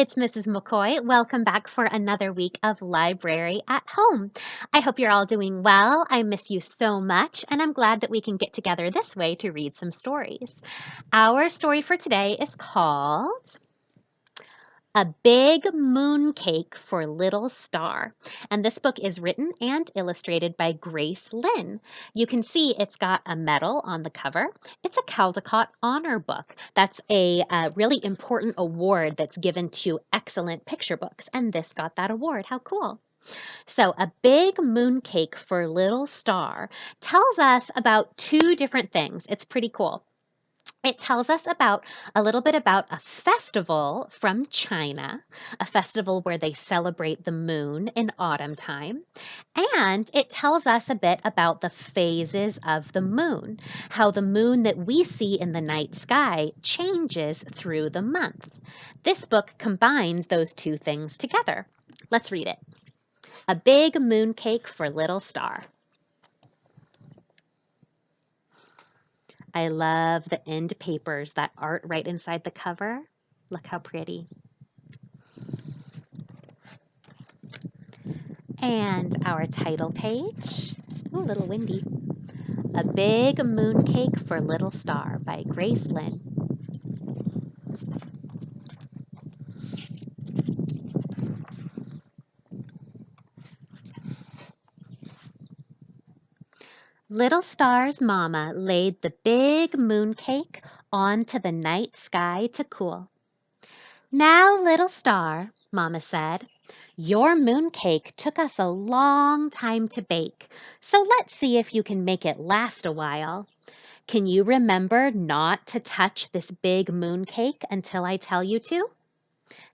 it's Mrs. McCoy. Welcome back for another week of Library at Home. I hope you're all doing well. I miss you so much, and I'm glad that we can get together this way to read some stories. Our story for today is called A Big Mooncake for Little Star. And this book is written and illustrated by Grace Lin. You can see it's got a medal on the cover. It's a Caldecott Honor Book. That's a really important award that's given to excellent picture books. And this got that award. How cool. So, A Big Mooncake for Little Star tells us about two different things. It's pretty cool. It tells us a little bit about a festival from China, a festival where they celebrate the moon in autumn time. And it tells us a bit about the phases of the moon, how the moon that we see in the night sky changes through the months. This book combines those two things together. Let's read it. A Big Mooncake for Little Star. I love the end papers, that art right inside the cover. Look how pretty. And our title page. Ooh, a little windy. A Big Mooncake for Little Star by Grace Lin. Little Star's mama laid the big mooncake onto the night sky to cool. Now, Little Star, Mama said, your mooncake took us a long time to bake, so let's see if you can make it last a while. Can you remember not to touch this big mooncake until I tell you to?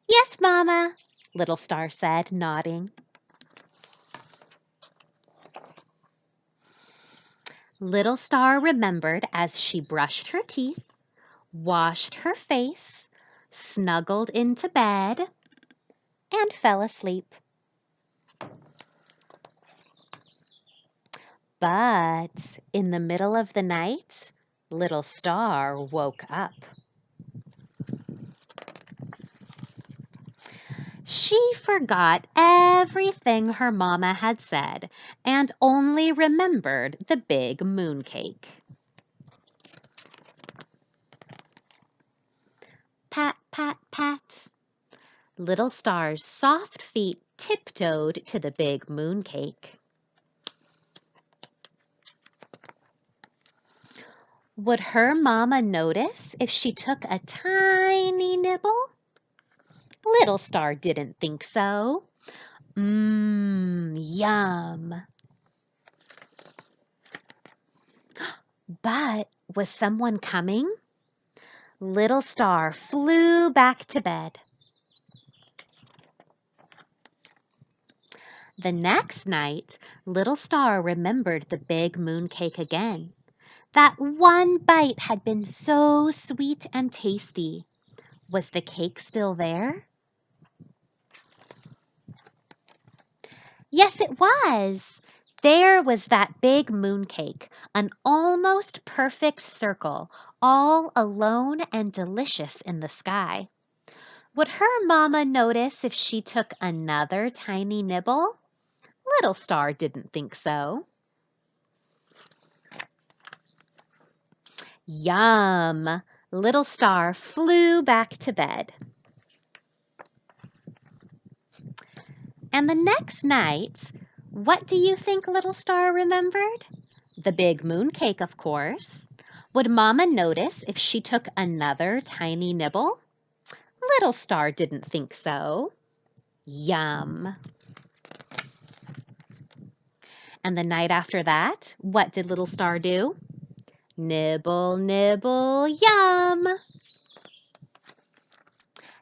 Yes, Mama, Little Star said, nodding. Little Star remembered as she brushed her teeth, washed her face, snuggled into bed, and fell asleep. But in the middle of the night, Little Star woke up. She forgot everything her mama had said and only remembered the big mooncake. Pat, pat, pat. Little Star's soft feet tiptoed to the big mooncake. Would her mama notice if she took a tiny nibble? Little Star didn't think so. Yum. But was someone coming? Little Star flew back to bed. The next night, Little Star remembered the big mooncake again. That one bite had been so sweet and tasty. Was the cake still there? Yes, it was. There was that big mooncake, an almost perfect circle, all alone and delicious in the sky. Would her mama notice if she took another tiny nibble? Little Star didn't think so. Yum! Little Star flew back to bed. And the next night, what do you think Little Star remembered? The big mooncake, of course. Would Mama notice if she took another tiny nibble? Little Star didn't think so. Yum! And the night after that, what did Little Star do? Nibble, nibble, yum!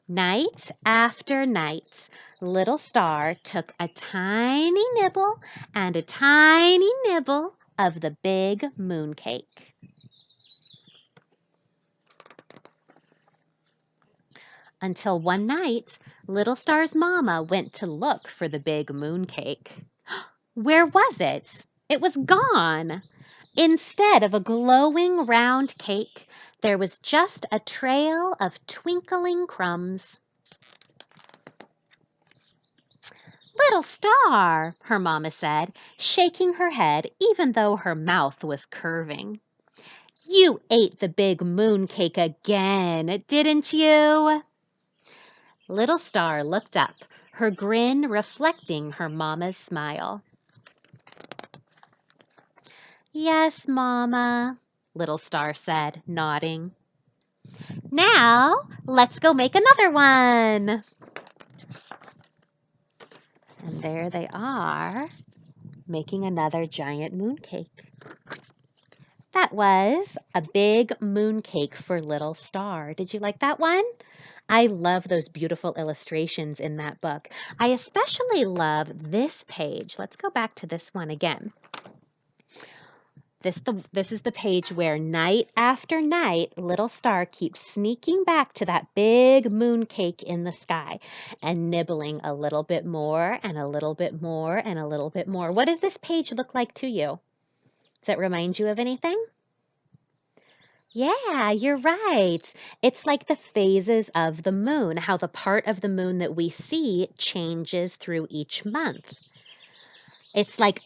Night after night, Little Star took a tiny nibble and a tiny nibble of the big mooncake. Until one night, Little Star's mama went to look for the big mooncake. Where was it? It was gone. Instead of a glowing round cake, there was just a trail of twinkling crumbs. Little Star, her mama said, shaking her head even though her mouth was curving. You ate the big mooncake again, didn't you? Little Star looked up, her grin reflecting her mama's smile. Yes, Mama, Little Star said, nodding. Now, let's go make another one. And there they are, making another giant mooncake. That was A Big Mooncake for Little Star. Did you like that one? I love those beautiful illustrations in that book. I especially love this page. Let's go back to this one again. This is the page where night after night, Little Star keeps sneaking back to that big mooncake in the sky and nibbling a little bit more and a little bit more and a little bit more. What does this page look like to you? Does it remind you of anything? Yeah, you're right. It's like the phases of the moon, how the part of the moon that we see changes through each month. It's like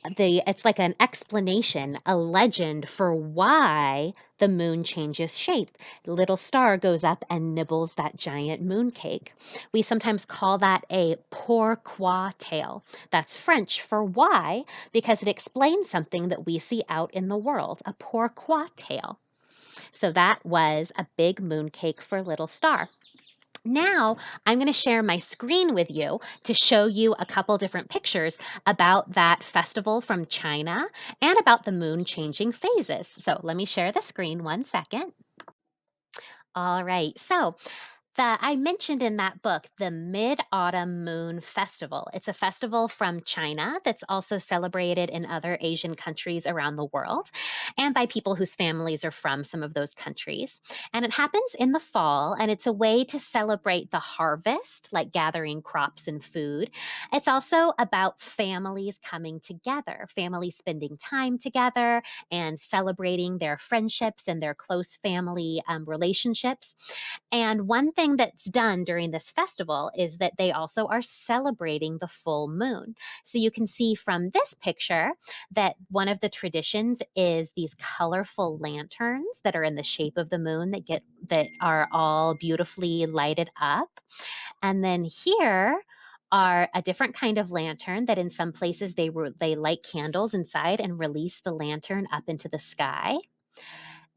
an explanation, a legend for why the moon changes shape. Little Star goes up and nibbles that giant mooncake. We sometimes call that a pourquoi tale. That's French for why, because it explains something that we see out in the world, a pourquoi tale. So that was A Big Mooncake for Little Star. Now, I'm going to share my screen with you to show you a couple different pictures about that festival from China and about the moon changing phases. So let me share the screen 1 second. All right, so I mentioned in that book the Mid-Autumn Moon Festival. It's a festival from China that's also celebrated in other Asian countries around the world and by people whose families are from some of those countries. And it happens in the fall, and it's a way to celebrate the harvest, like gathering crops and food. It's also about families coming together, families spending time together and celebrating their friendships and their close family relationships. And one thing that's done during this festival is that they also are celebrating the full moon. So you can see from this picture that one of the traditions is these colorful lanterns that are in the shape of the moon that are all beautifully lighted up. And then here are a different kind of lantern that in some places they light candles inside and release the lantern up into the sky.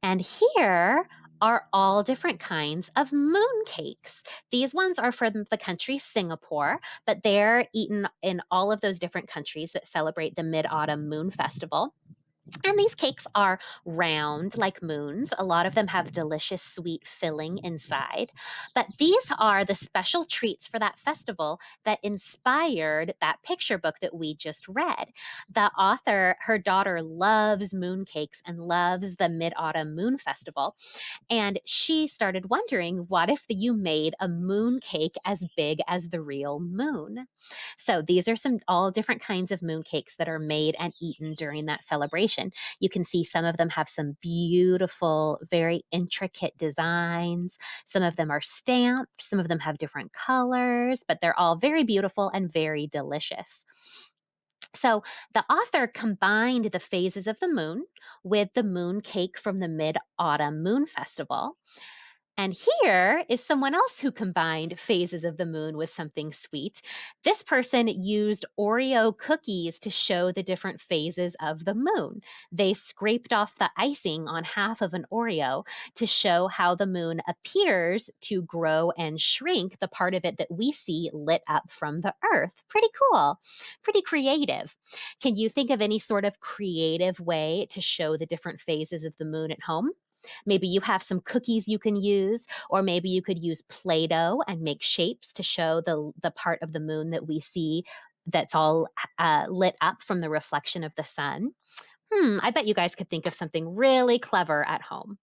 And here are all different kinds of moon cakes. These ones are from the country Singapore, but they're eaten in all of those different countries that celebrate the Mid-Autumn Moon Festival. And these cakes are round like moons. A lot of them have delicious sweet filling inside. But these are the special treats for that festival that inspired that picture book that we just read. The author, her daughter loves moon cakes and loves the Mid-Autumn Moon Festival. And she started wondering, what if you made a moon cake as big as the real moon? So these are some all different kinds of moon cakes that are made and eaten during that celebration. You can see some of them have some beautiful, very intricate designs. Some of them are stamped, some of them have different colors, but they're all very beautiful and very delicious. So the author combined the phases of the moon with the moon cake from the Mid-Autumn Moon Festival. And here is someone else who combined phases of the moon with something sweet. This person used Oreo cookies to show the different phases of the moon. They scraped off the icing on half of an Oreo to show how the moon appears to grow and shrink, the part of it that we see lit up from the earth. Pretty cool, pretty creative. Can you think of any sort of creative way to show the different phases of the moon at home? Maybe you have some cookies you can use, or maybe you could use Play-Doh and make shapes to show the part of the moon that we see that's all lit up from the reflection of the sun. I bet you guys could think of something really clever at home.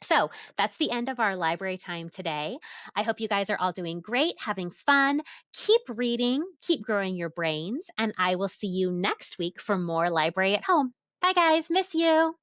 So that's the end of our library time today. I hope you guys are all doing great, having fun. Keep reading, keep growing your brains, and I will see you next week for more Library at Home. Bye, guys. Miss you.